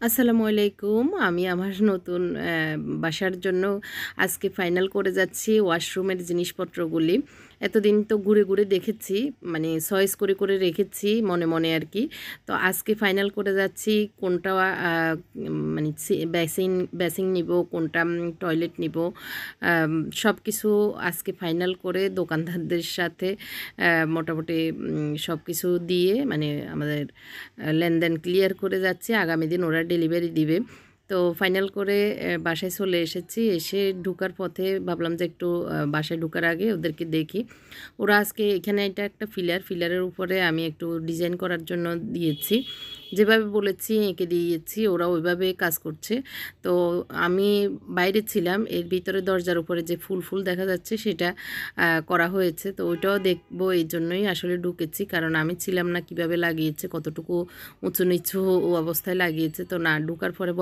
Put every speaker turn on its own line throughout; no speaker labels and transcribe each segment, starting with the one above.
আসসালামু আলাইকুম। আমি আমার নতুন বাসার জন্য আজকে ফাইনাল করে যাচ্ছি ওয়াশরুমের জিনিসপত্রগুলি। এতদিন তো ঘুরে, ঘুরে দেখেছি, মানে চয়েস করে, করে রেখেছি মনে, মনে আরকি। তো আজকে ফাইনাল করে যাচ্ছি কোনটা মানে বেসিন নিবো, কোনটা টয়লেট নিবো। সবকিছু আজকে ফাইনাল করে দোকানদারদের সাথে মোটামুটি সবকিছু দিয়ে মানে আমাদের লেনদেন ক্লিয়ার করে যাচ্ছি। আগামী দিন ওরা ডেলিভারি দিবে। তো ফাইনাল করে বাসায় চলে এসেছি। এসে ঢোকার পথে ভাবলাম যে একটু বাসায় ঢোকার আগে ওদেরকে দেখি। ওরা আজকে এখানে এটা একটা ফিলারের উপরে আমি একটু ডিজাইন করার জন্য দিয়েছি। যেভাবে বলেছি এঁকে দিয়েছি, ওরা ওইভাবে কাজ করছে। তো আমি বাইরে ছিলাম, এর ভিতরে দরজার উপরে যে ফুল দেখা যাচ্ছে সেটা করা হয়েছে। তো ওইটাও দেখবো, এই জন্যই আসলে ঢুকেছি, কারণ আমি ছিলাম না কিভাবে লাগিয়েছে, কতটুকু উঁচু নিচু অবস্থায় লাগিয়েছে। তো না, ঢোকার পরে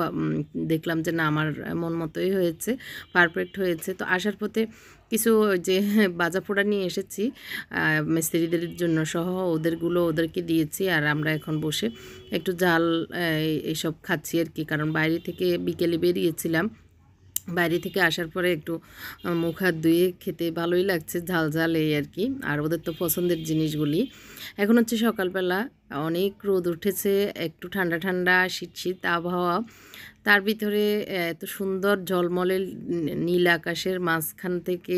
দেখলাম যে না, আমার মন মতোই হয়েছে, পারফেক্ট হয়েছে। তো আসার পথে কিছু ওই যে বাজা পোড়া নিয়ে এসেছি মিস্ত্রিদের জন্য সহ, ওদেরকে দিয়েছি। আর আমরা এখন বসে একটু জাল এইসব খাচ্ছি আর কি, কারণ বাইরে থেকে বিকেলে বেরিয়েছিলাম। বাইরে থেকে আসার পরে একটু মুখ হাত ধুয়ে খেতে ভালোই লাগছে, ঝাল ঝাল এই আর কি। আর ওদের তো পছন্দের জিনিসগুলি। এখন হচ্ছে সকালবেলা, অনেক রোদ উঠেছে, একটু ঠান্ডা ঠান্ডা শীত শীত আবহাওয়া। তার ভিতরে এত সুন্দর ঝলমলে নীল আকাশের মাঝখান থেকে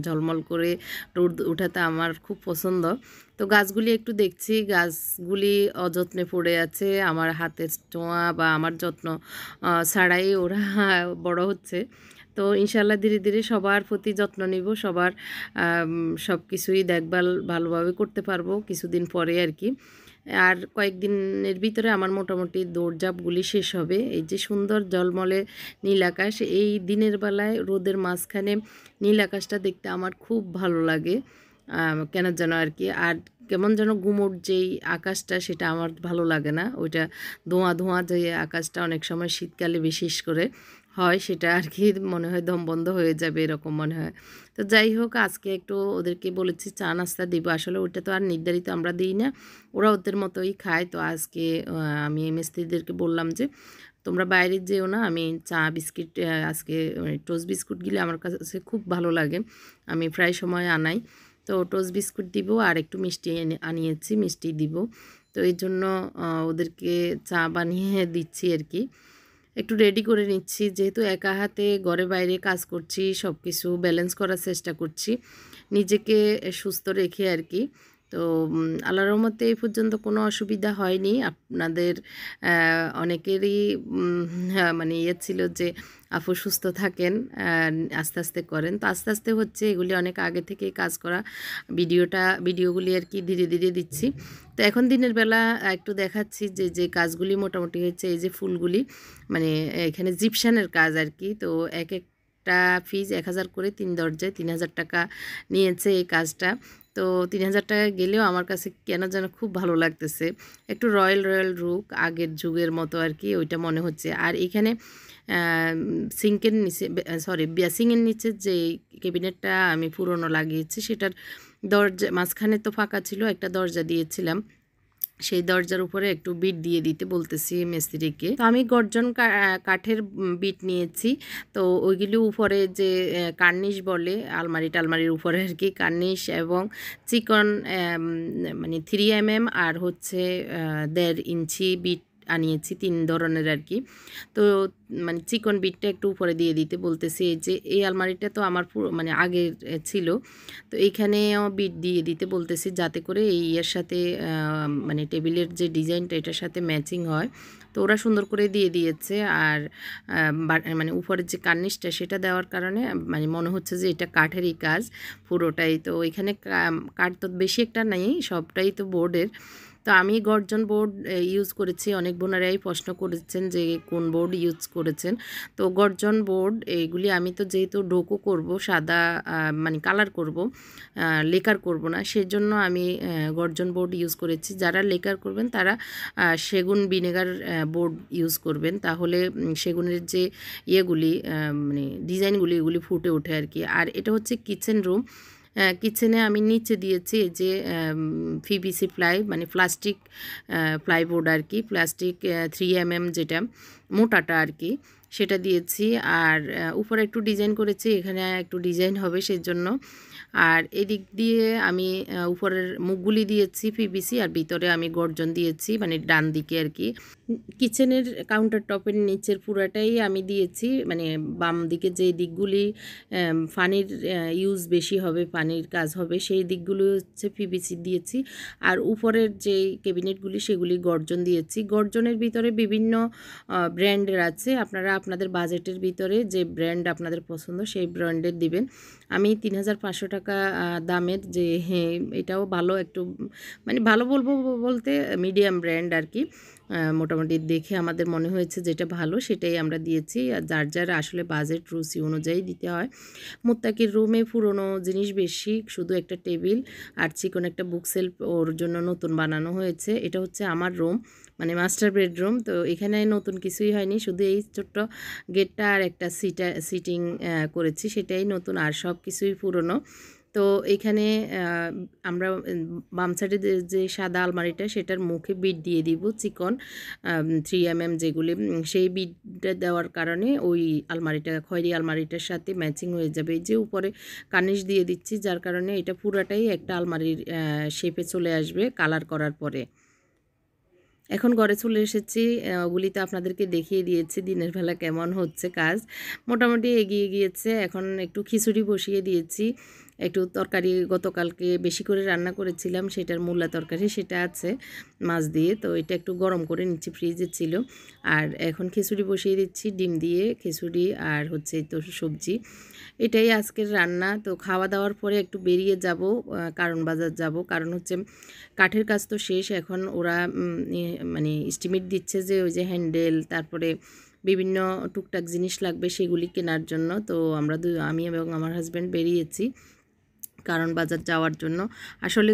ঝলমল করে রোদ ওঠাতে আমার খুব পছন্দ। তো গাছগুলি একটু দেখছি, গাছগুলি অযত্নে পড়ে আছে, আমার হাতের ছোঁয়া বা আমার যত্ন ছাড়াই ওরা বড় হচ্ছে। তো ইনশাল্লাহ ধীরে ধীরে সবার প্রতি যত্ন নিব, সবার সব কিছুই দেখভাল ভালোভাবে করতে পারবো কিছুদিন পরে আর কি। আর কয়েকদিনের ভিতরে আমার মোটামুটি দৌড়ঝাঁপগুলি শেষ হবে। এই যে সুন্দর ঝলমলে নীল আকাশ, এই দিনের বেলায় রোদের মাঝখানে নীল আকাশটা দেখতে আমার খুব ভালো লাগে কেন যেন আর কি। আর কেমন যেন গুমোট যেই আকাশটা, সেটা আমার ভালো লাগে না। ওইটা ধোঁয়া ধোঁয়া যে আকাশটা অনেক সময় শীতকালে বিশেষ করে হয়, সেটা আর কি মনে হয় দম বন্ধ হয়ে যাবে এরকম মনে হয়। তো যাই হোক, আজকে একটু ওদেরকে বলেছি চা নাস্তা দিব। আসলে ওইটা তো আর নির্ধারিত আমরা দিই না, ওরা ওদের মতোই খায়। তো আজকে আমি মিস্ত্রিদেরকে বললাম যে তোমরা বাইরে যেও না, আমি চা বিস্কিট আজকে টোস্ট বিস্কুটগুলি আমার কাছে খুব ভালো লাগে, আমি প্রায় সময় আনাই। তো টোস্ট বিস্কুট দিব আর একটু মিষ্টি আনিয়েছি, মিষ্টি দিব। তো এই জন্য ওদেরকে চা বানিয়ে দিচ্ছি আর কি। একটু রেডি করে নিচ্ছি, যেহেতু একা হাতে ঘরে বাইরে কাজ করছি, সব কিছু ব্যালেন্স করার চেষ্টা করছি নিজেকে সুস্থ রেখে আর কি। তো আল্লাহর রহমতে এই পর্যন্ত কোনো অসুবিধা হয়নি। আপনাদের অনেকেরই মানে ইয়ে ছিল যে আপু সুস্থ থাকেন, আস্তে আস্তে করেন। তো আস্তে আস্তে হচ্ছে, এগুলি অনেক আগে থেকেই কাজ করা, ভিডিওগুলি আর কি ধীরে ধীরে দিচ্ছি। তো এখন দিনের বেলা একটু দেখাচ্ছি যে যে কাজগুলি মোটামুটি হয়েছে। এই যে ফুলগুলি মানে এখানে জিপসানের কাজ আর কি। তো এক একটা ফিজ 1000 করে, 3 দরজায় 3000 টাকা নিয়েছে এই কাজটা। তো 3000 টাকা গেলেও আমার কাছে কেন যেন খুব ভালো লাগতেছে, একটু রয়্যাল রয়্যাল রুক আগের যুগের মতো আর কি, ওইটা মনে হচ্ছে। আর এখানে সিঙ্কের নিচে, সরি বেসিংয়ের নিচে যে ক্যাবিনেটটা আমি পুরনো লাগিয়েছি, সেটার দরজা মাঝখানে তো ফাঁকা ছিল, একটা দরজা দিয়েছিলাম, সেই দরজার উপরে একটু বিট দিয়ে দিতে বলতেছি মিস্ত্রিকে। তো আমি গর্জন কাঠের বিট নিয়েছি। তো ওইগুলি উপরে যে কার্নিশ বলে, আলমারি টালমারির উপরে আর কি, কার্নিশ এবং চিকন মানে 3 mm আর হচ্ছে 1.5 ইঞ্চি বিট আনিয়েছি, 3 ধরনের আর কি। তো মানে চিকন বিটটা একটু উপরে দিয়ে দিতে বলতেছি। এই যে এই আলমারিটা তো আমার পুরো মানে আগের ছিল, তো এইখানেও বিট দিয়ে দিতে বলতেছি, যাতে করে এই এর সাথে মানে টেবিলের যে ডিজাইনটা এটার সাথে ম্যাচিং হয়। তো ওরা সুন্দর করে দিয়ে দিয়েছে। আর মানে উপরের যে কার্নিশটা সেটা দেওয়ার কারণে মানে মনে হচ্ছে যে এটা কাঠেরই কাজ পুরোটাই। তো এখানে কাঠ তো বেশি একটা নেই, সবটাই তো বোর্ডের। তো আমি গর্জন বোর্ড ইউজ করেছি। অনেক বোনেরাই প্রশ্ন করেছেন যে কোন বোর্ড ইউজ করেছেন। তো গর্জন বোর্ড এইগুলি আমি তো যেহেতু ডোকো করব, সাদা মানে কালার করব, লেকার করব না, সেজন্য আমি গর্জন বোর্ড ইউজ করেছি। যারা লেকার করবেন তারা সেগুন ভিনেগার বোর্ড ইউজ করবেন, তাহলে সেগুনের যে ইয়েগুলি মানে ডিজাইনগুলি এগুলি ফুটে ওঠে আর কি। আর এটা হচ্ছে কিচেন রুম। কিচেনে আমি নিচে দিয়েছি এই যে পিভিসি প্লাই, মানে প্লাস্টিক প্লাইবোর্ড আর কি, প্লাস্টিক 3mm যেটা মোটাটা আর কি, সেটা দিয়েছি। আর উপরে একটু ডিজাইন করেছি, এখানে একটু ডিজাইন হবে সেই জন্য। আর এদিক দিয়ে আমি উপরের মুখগুলি দিয়েছি পিভিসি, আর ভিতরে আমি গর্জন দিয়েছি, মানে ডান দিকে আর কি। কিচেনের কাউন্টার টপের নিচের পুরাটাই আমি দিয়েছি, মানে বাম দিকে যে দিকগুলি পানির ইউজ বেশি হবে, পানির কাজ হবে, সেই দিকগুলো হচ্ছে পিভিসি দিয়েছি। আর উপরের যে ক্যাবিনেটগুলি সেগুলি গর্জন দিয়েছি। গর্জনের ভিতরে বিভিন্ন ব্র্যান্ডের আছে, আপনারা আপনাদের বাজেটের ভিতরে যে ব্র্যান্ড আপনাদের পছন্দ সেই ব্র্যান্ডের দিবেন। আমি 3500 টাকা দামের যে, হ্যাঁ এটাও ভালো, একটু মানে ভালো বলবো বলতে মিডিয়াম ব্র্যান্ড আর কি, মোটামুটি দেখে আমাদের মনে হয়েছে যেটা ভালো সেটাই আমরা দিয়েছি। আর যার যার আসলে বাজেট রুচি অনুযায়ী দিতে হয়। মোত্তাকির রুমে পুরনো জিনিস বেশি, শুধু একটা টেবিল আর চিকন একটা বুক সেলফ ওর জন্য নতুন বানানো হয়েছে। এটা হচ্ছে আমার রুম, মানে মাস্টার বেডরুম। তো এখানে নতুন কিছুই হয়নি, শুধু এই ছোট্ট গেটটা আর একটা সিটিং করেছি, সেটাই নতুন, আর সব কিছুই পুরনো। তো এখানে আমরা বাম সাইডে যে সাদা আলমারিটা সেটার মুখে বিট দিয়ে দিব চিকন 3mm যেগুলি, সেই বিটটা দেওয়ার কারণে ওই আলমারিটা খয়েরি আলমারিটার সাথে ম্যাচিং হয়ে যাবে। এই যে উপরে কার্নিশ দিয়ে দিচ্ছি, যার কারণে এটা পুরাটাই একটা আলমারির শেপে চলে আসবে কালার করার পরে। এখন ঘরে চলে এসেছি, ওগুলি তো আপনাদেরকে দেখিয়ে দিয়েছি দিনের বেলা কেমন হচ্ছে কাজ, মোটামুটি এগিয়ে গিয়েছে। এখন একটু খিচুড়ি বসিয়ে দিয়েছি, একটু তরকারি গতকালকে বেশি করে রান্না করেছিলাম, সেটার মূলা তরকারি সেটা আছে মাছ দিয়ে, তো এটা একটু গরম করে নিচ্ছি, ফ্রিজে ছিল। আর এখন খিচুড়ি বসিয়ে দিচ্ছি, ডিম দিয়ে খিচুড়ি আর হচ্ছে তো সবজি, এটাই আজকের রান্না। তো খাওয়া দাওয়ার পরে একটু বেরিয়ে যাব, কারণ বাজার যাব, কারণ হচ্ছে কাঠের কাজ তো শেষ, এখন ওরা মানে এস্টিমেট দিচ্ছে যে ওই যে হ্যান্ডেল, তারপরে বিভিন্ন টুকটাক জিনিস লাগবে সেগুলি কেনার জন্য। তো আমি এবং আমার হাজব্যান্ড বেরিয়েছি কারণ বাজার যাওয়ার জন্য। আসলে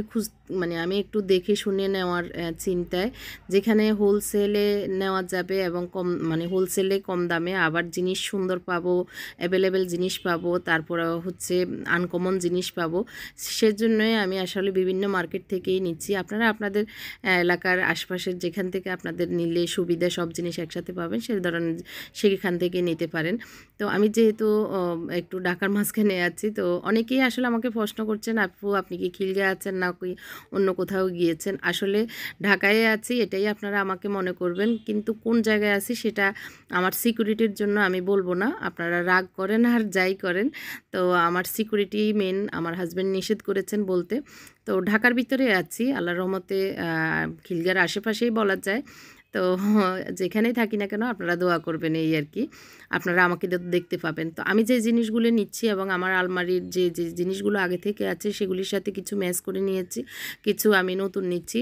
মানে আমি একটু দেখে শুনে নেওয়ার চিন্তায়, যেখানে হোলসেলে নেওয়া যাবে এবং কম, মানে হোলসেলে কম দামে আবার জিনিস সুন্দর পাবো, অ্যাভেলেবেল জিনিস পাবো, তারপরে হচ্ছে আনকমন জিনিস পাবো, সেজন্যই আমি আসলে বিভিন্ন মার্কেট থেকেই নিচ্ছি। আপনারা আপনাদের এলাকার আশপাশের যেখান থেকে আপনাদের নিলে সুবিধা, সব জিনিস একসাথে পাবেন, সেই ধরনের সেখান থেকে নিতে পারেন। তো আমি যেহেতু একটু ঢাকার মাঝখানে আছি, তো অনেকেই আসলে আমাকে প্রশ্ন করছেন, আপু আপনি কি খিলগাঁও আছেন না কি অন্য কোথাও গিয়েছেন? আসলে ঢাকায় আছি, এটাই আপনারা আমাকে মনে করবেন, কিন্তু কোন জায়গায় আছি সেটা আমার সিকিউরিটির জন্য আমি বলবো না। আপনারা রাগ করেন আর যাই করেন, তো আমার সিকিউরিটি মেন, আমার হাজব্যান্ড নিষেধ করেছেন বলতে। তো ঢাকার ভিতরে আছি আল্লাহর রহমতে, খিলগাঁওর আশেপাশেই বলা যায়। তো যেখানেই থাকি না কেন আপনারা দোয়া করবেন, এই আর কি, আপনারা আমাকে দেখতে পাবেন। তো আমি যে জিনিসগুলো নিচ্ছি এবং আমার আলমারির যে যে জিনিসগুলো আগে থেকে আছে সেগুলির সাথে কিছু ম্যাচ করে নিয়েছি, কিছু আমি নতুন নিচ্ছি।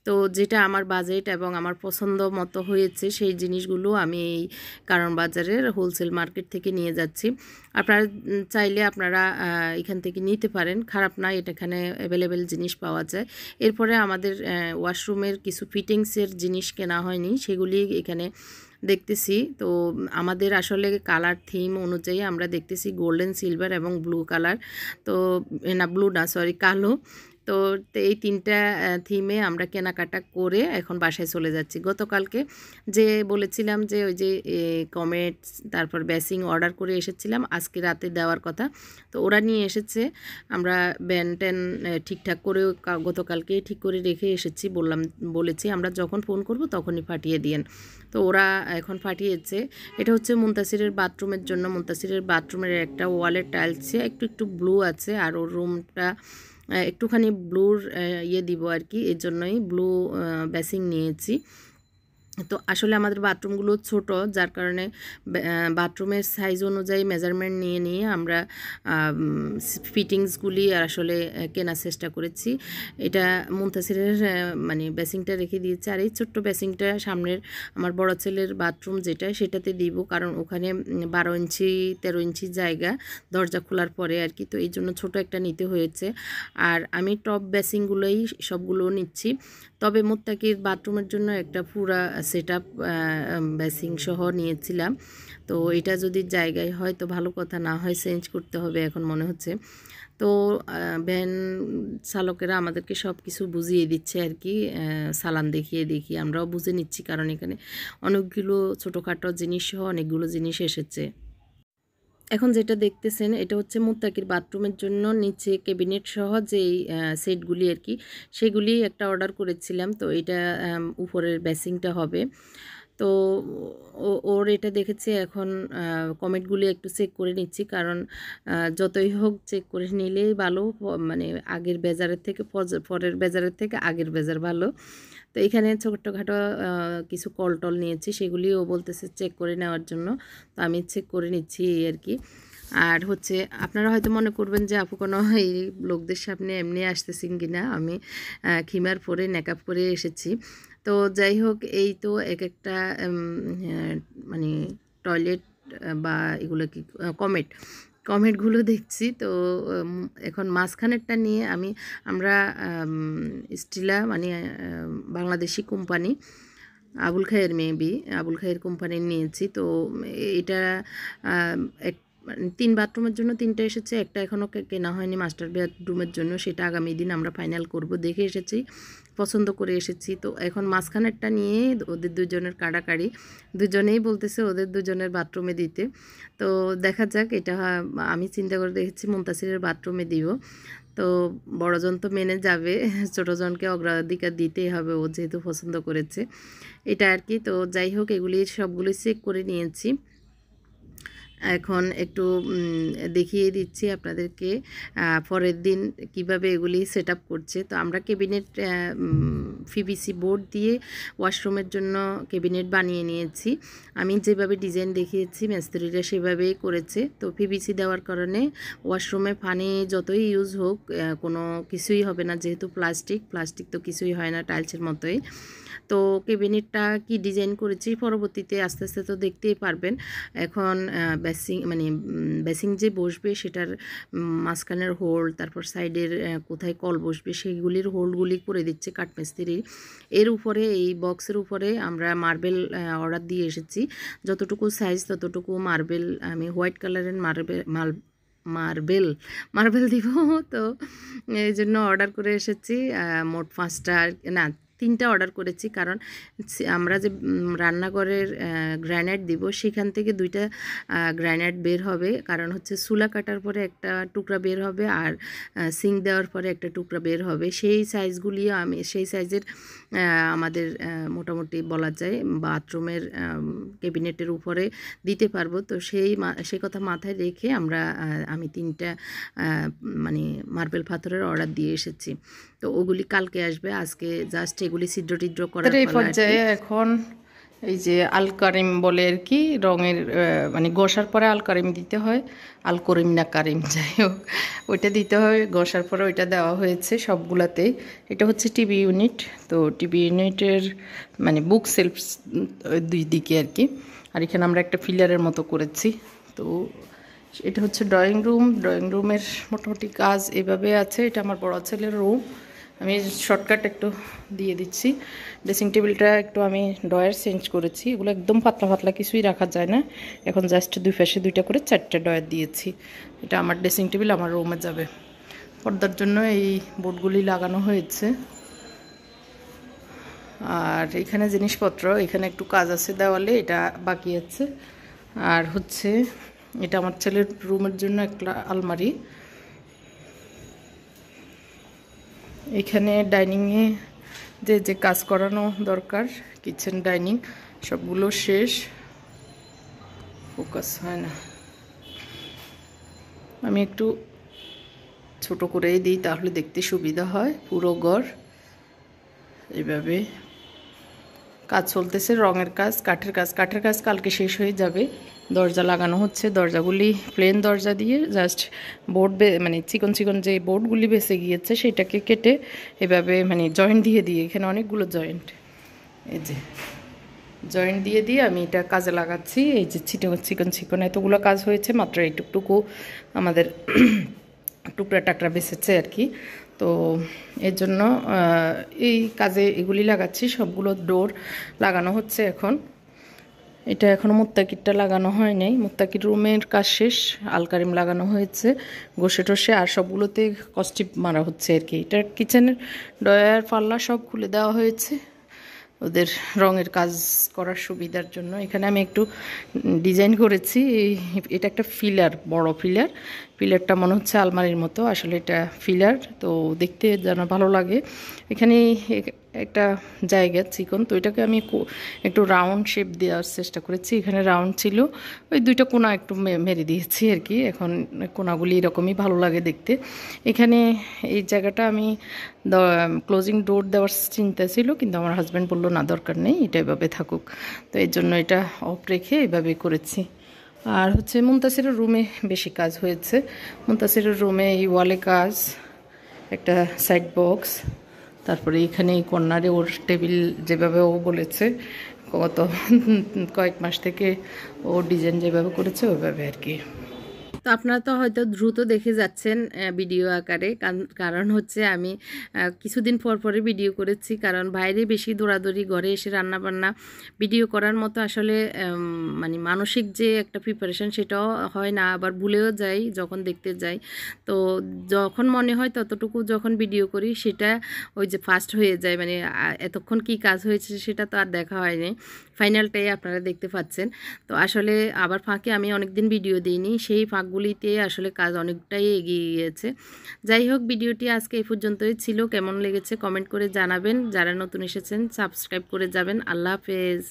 তো যেটা আমার বাজেট এবং আমার পছন্দ মতো হয়েছে সেই জিনিসগুলো আমি এই কারণ বাজারের হোলসেল মার্কেট থেকে নিয়ে যাচ্ছি। আপনারা চাইলে আপনারা এখান থেকে নিতে পারেন, খারাপ না, এখানে অ্যাভেলেবেল জিনিস পাওয়া যায়। এরপরে আমাদের ওয়াশরুমের কিছু ফিটিংসের জিনিস কেনা হয়নি, সেগুলি এখানে দেখতেছি। তো আমাদের আসলে কালার থিম অনুযায়ী আমরা দেখতেছি গোল্ডেন, সিলভার এবং ব্লু কালার। তো না, ব্লু না, সরি, কালো। তো এই তিনটা থিমে আমরা কেনাকাটা করে এখন বাসায় চলে যাচ্ছি। গতকালকে যে বলেছিলাম যে ওই যে কমেটস, তারপর বেসিং অর্ডার করে এসেছিলাম, আজকে রাতে দেওয়ার কথা, তো ওরা নিয়ে এসেছে। আমরা ব্যান ট্যান ঠিকঠাক করে গতকালকেই ঠিক করে রেখে এসেছি, বলেছি আমরা যখন ফোন করব তখনই পাঠিয়ে দিয়েন। তো ওরা এখন পাঠিয়েছে। এটা হচ্ছে মুনতাসিরের বাথরুমের জন্য। মুনতাসিরের বাথরুমের একটা ওয়ালের টাইলসে একটু একটু ব্লু আছে, আর ওর রুমটা একটুখানি ব্লুর দিব আর কি, এর জন্যই ব্লু বেসিং নিয়েছি। তো আসলে আমাদের বাথরুমগুলো ছোট, যার কারণে বাথরুমের সাইজ অনুযায়ী মেজারমেন্ট নিয়ে নিয়ে আমরা ফিটিংসগুলি আসলে কেনার চেষ্টা করেছি। এটা মুনতাসিরের মানে বেসিংটা রেখে দিয়েছে, আর এই ছোট্ট বেসিংটা সামনের আমার বড় ছেলের বাথরুম যেটা, সেটাতে দিব, কারণ ওখানে 12 ইঞ্চি 13 ইঞ্চি জায়গা দরজা খোলার পরে আর কি, তো এই জন্য ছোটো একটা নিতে হয়েছে। আর আমি টপ বেসিংগুলোই সবগুলো নিচ্ছি। তবে মুত্তাকির বাথরুমের জন্য একটা পুরা সেট আপ বেসিং সহ নিয়েছিলাম। তো এটা যদি জায়গায় হয় তো ভালো কথা, না হয় চেঞ্জ করতে হবে এখন মনে হচ্ছে। তো ভ্যান চালকেরা আমাদেরকে সব কিছু বুঝিয়ে দিচ্ছে আর কি, চালান দেখিয়ে দেখিয়ে আমরাও বুঝে নিচ্ছি, কারণ এখানে অনেকগুলো ছোটোখাটো জিনিস সহ অনেকগুলো জিনিস এসেছে। এখন যেটা দেখতেছেন এটা হচ্ছে মুত্তাকির বাথরুমের জন্য নিচে ক্যাবিনেট সহ যেই সেটগুলি আর কি, সেগুলি একটা অর্ডার করেছিলাম। তো এটা উপরের বেসিংটা হবে। তো ওর এটা দেখেছি, এখন কমেন্টগুলি একটু চেক করে নিচ্ছি, কারণ যতই হোক চেক করে নিলেই ভালো, মানে আগের বেজারের থেকে পরের বেজারের থেকে আগের বেজার ভালো। তো এখানে ছোটোখাটো কিছু কল টল নিয়েছি, সেগুলিও বলতেছে চেক করে নেওয়ার জন্য। তো আমি চেক করে নিচ্ছি এই আর কি। আর হচ্ছে আপনারা হয়তো মনে করবেন যে আপু কোনো এই লোকদের সামনে এমনি আসতেছেন কিনা, আমি খিমার পরে নেকআপ করে এসেছি। তো যাই হোক, এই তো এক একটা মানে টয়লেট বা এগুলো কি কমেটগুলো দেখছি। তো এখন মাঝখানেরটা নিয়ে আমরা স্টিলা মানে বাংলাদেশি কোম্পানি আবুল খায়ের আবুল খায়ের কোম্পানির নিয়েছি। তো এটা এক 3 বাথরুমের জন্য 3টা এসেছে, একটা এখনও কেনা হয়নি মাস্টার বেডরুমের জন্য, সেটা আগামী দিন আমরা ফাইনাল করব। দেখে এসেছি, পছন্দ করে এসেছি। তো এখন মাঝখানেরটা নিয়ে ওদের দুজনের কাড়াকাড়ি, দুজনেই বলতেছে ওদের দুজনের বাথরুমে দিতে। তো দেখা যাক, এটা আমি চিন্তা করে দেখেছি মুনতাসিরের বাথরুমে দিব। তো বড়জন তো মেনে যাবে, ছোটোজনকে অগ্রাধিকার দিতেই হবে, ও যেহেতু পছন্দ করেছে এটা আর কি। তো যাই হোক, এগুলি সবগুলি চেক করে নিয়েছি। এখন একটু দেখিয়ে দিচ্ছি আপনাদেরকে পরের দিন কিভাবে এগুলি সেট আপ করছে। তো আমরা ক্যাবিনেট পিভিসি বোর্ড দিয়ে ওয়াশরুমের জন্য ক্যাবিনেট বানিয়ে নিয়েছি। আমি যেভাবে ডিজাইন দেখিয়েছি মিস্ত্রিরা সেভাবেই করেছে। তো পিভিসি দেওয়ার কারণে ওয়াশরুমে পানি যতই ইউজ হোক কোনো কিছুই হবে না, যেহেতু প্লাস্টিক তো কিছুই হয় না, টাইলসের মতোই। তো ক্যাবিনেটটা কি ডিজাইন করেছি পরবর্তীতে আস্তে আস্তে তো দেখতেই পারবেন। এখন বেসিং যে বসবে সেটার মাঝখানের হোল্ড, তারপর সাইডের কোথায় কল বসবে সেইগুলির হোল্ডগুলি করে দিচ্ছে কাঠমিস্ত্রি। এর উপরে এই বক্সের উপরে আমরা মার্বেল অর্ডার দিয়ে এসেছি, যতটুকু সাইজ ততটুকু মার্বেল, আমি হোয়াইট কালারের মার্বেল দিব। তো এই জন্য অর্ডার করে এসেছি, মোট 5টা না 3টা অর্ডার করেছি, কারণ আমরা যে রান্নাঘরের গ্রানাইট দিব সেখান থেকে 2টা গ্রানাইট বের হবে, কারণ হচ্ছে চুলা কাটার পরে একটা টুকরা বের হবে আর সিঙ্ক দেওয়ার পরে একটা টুকরা বের হবে। সেই সাইজগুলিও সেই সাইজের আমাদের মোটামুটি বলা যায় বাথরুমের ক্যাবিনেটের উপরে দিতে পারবো। তো সেই কথা মাথায় রেখে আমি 3টা মানে মার্বেল পাথরের অর্ডার দিয়ে এসেছি। তো ওগুলি কালকে আসবে, আজকে জাস্ট এগুলি ছিদ্র টিদ্র করার পর্যায়ে। এখন এই যে আলকারিম বলে আর কি, রঙের মানে ঘষার পরে আলকারিম দিতে হয়, আলকরিম না কারিম যাই হোক, ওইটা দিতে হয়। ঘষার পরে ওইটা দেওয়া হয়েছে সবগুলাতেই। এটা হচ্ছে টিভি ইউনিট। তো টিভি ইউনিটের মানে বুক সেলফ 2 দিকে আর কি। আর এখানে আমরা একটা ফিলারের মতো করেছি। তো এটা হচ্ছে ড্রয়িং রুমের মোটামুটি কাজ এভাবে আছে। এটা আমার বড় ছেলের রুম, আমি শর্টকাট একটু দিয়ে দিচ্ছি। ড্রেসিং টেবিলটা একটু আমি ডয়ার চেঞ্জ করেছি, এগুলো একদম পাতলা কিছুই রাখা যায় না। এখন জাস্ট 2 পাশে 2টা করে 4টে ডয়ার দিয়েছি। এটা আমার ড্রেসিং টেবিল আমার রুমে যাবে। পর্দার জন্য এই বোর্ডগুলি লাগানো হয়েছে। আর এখানে জিনিসপত্র, এখানে একটু কাজ আছে দেওয়ালে, এটা বাকি আছে। আর হচ্ছে এটা আমার ছেলের রুমের জন্য একটা আলমারি। এখানে ডাইনিংয়ে যে কাজ করানো দরকার, কিচেন ডাইনিং সবগুলো শেষ। ফোকাস হয় না, আমি একটু ছোট করেই দিই তাহলে দেখতে সুবিধা হয়। পুরো ঘর এইভাবে কাজ চলতেছে, রঙের কাজ, কাঠের কাজ কালকে শেষ হয়ে যাবে। দরজা লাগানো হচ্ছে, দরজাগুলি প্লেন দরজা দিয়ে জাস্ট বোর্ড মানে চিকন যে বোর্ডগুলি বেঁচে গিয়েছে সেটাকে কেটে এভাবে মানে জয়েন্ট দিয়ে এখানে অনেকগুলো জয়েন্ট, এই যে জয়েন্ট দিয়ে আমি এটা কাজে লাগাচ্ছি। এই যে চিকন এতগুলো কাজ হয়েছে, মাত্র এইটুকু আমাদের টুকরা টাকরা বেঁচেছে আর কি। তো এর জন্য এই কাজে এগুলি লাগাচ্ছি। সবগুলো ডোর লাগানো হচ্ছে এখন। এটা এখনও মুত্তাকিরটা লাগানো হয় নাই। মুত্তাকির রুমের কাজ শেষ, আলকারিম লাগানো হয়েছে ঘষে টষে, আর সবগুলোতে কস্টিপ মারা হচ্ছে আর কি। এটা কিচেনের ডয়ার পাল্লা সব খুলে দেওয়া হয়েছে ওদের রঙের কাজ করার সুবিধার জন্য। এখানে আমি একটু ডিজাইন করেছি। এটা একটা ফিলার, বড় পিলারটা মনে হচ্ছে আলমারির মতো, আসলে এটা ফিলার, তো দেখতে যেন ভালো লাগে। এখানে একটা জায়গা চিকন, তো এটাকে আমি একটু রাউন্ড শেপ দেওয়ার চেষ্টা করেছি। এখানে রাউন্ড ছিল, ওই দুইটা কোনা একটু মেরে দিয়েছি আর কি। এখন কোনাগুলি এরকমই ভালো লাগে দেখতে। এখানে এই জায়গাটা আমি ক্লোজিং ডোর দেওয়ার চিন্তা ছিল, কিন্তু আমার হাজব্যান্ড বললো না, দরকার নেই, এটা এভাবে থাকুক। তো এই জন্য এটা অফ রেখে এভাবে করেছি। আর হচ্ছে মুনতাসিরের রুমে বেশি কাজ হয়েছে। মুনতাসিরের রুমে এই ওয়ালে কাজ, একটা সাইড বক্স, তারপরে এখানে এই কর্নারে ওর টেবিল যেভাবে ও বলেছে গত কয়েক মাস থেকে ও ডিজাইন যেভাবে করেছে ওইভাবে আর কি। তো আপনারা তো হয়তো দ্রুত দেখে যাচ্ছেন ভিডিও আকারে, কারণ হচ্ছে আমি কিছুদিন পর পরে ভিডিও করেছি, কারণ বাইরে বেশি দৌড়াদৌড়ি, ঘরে এসে রান্না বান্না ভিডিও করার মতো আসলে মানে মানসিক যে একটা প্রিপারেশন সেটাও হয় না, আবার ভুলেও যাই যখন দেখতে যাই। তো যখন মনে হয় ততটুকু যখন ভিডিও করি সেটা ওই যে ফাস্ট হয়ে যায়, মানে এতক্ষণ কি কাজ হয়েছে সেটা তো আর দেখা হয়নি, ফাইনালটাই আপনারা দেখতে পাচ্ছেন। তো আসলে আবার ফাঁকে আমি অনেকদিন ভিডিও দিইনি, সেই ফাঁকগুলিতে আসলে কাজ অনেকটাই এগিয়ে গিয়েছে। যাই হোক, ভিডিওটি আজকে এই পর্যন্তই ছিল। কেমন লেগেছে কমেন্ট করে জানাবেন। যারা নতুন এসেছেন সাবস্ক্রাইব করে যাবেন। আল্লাহ হাফেজ।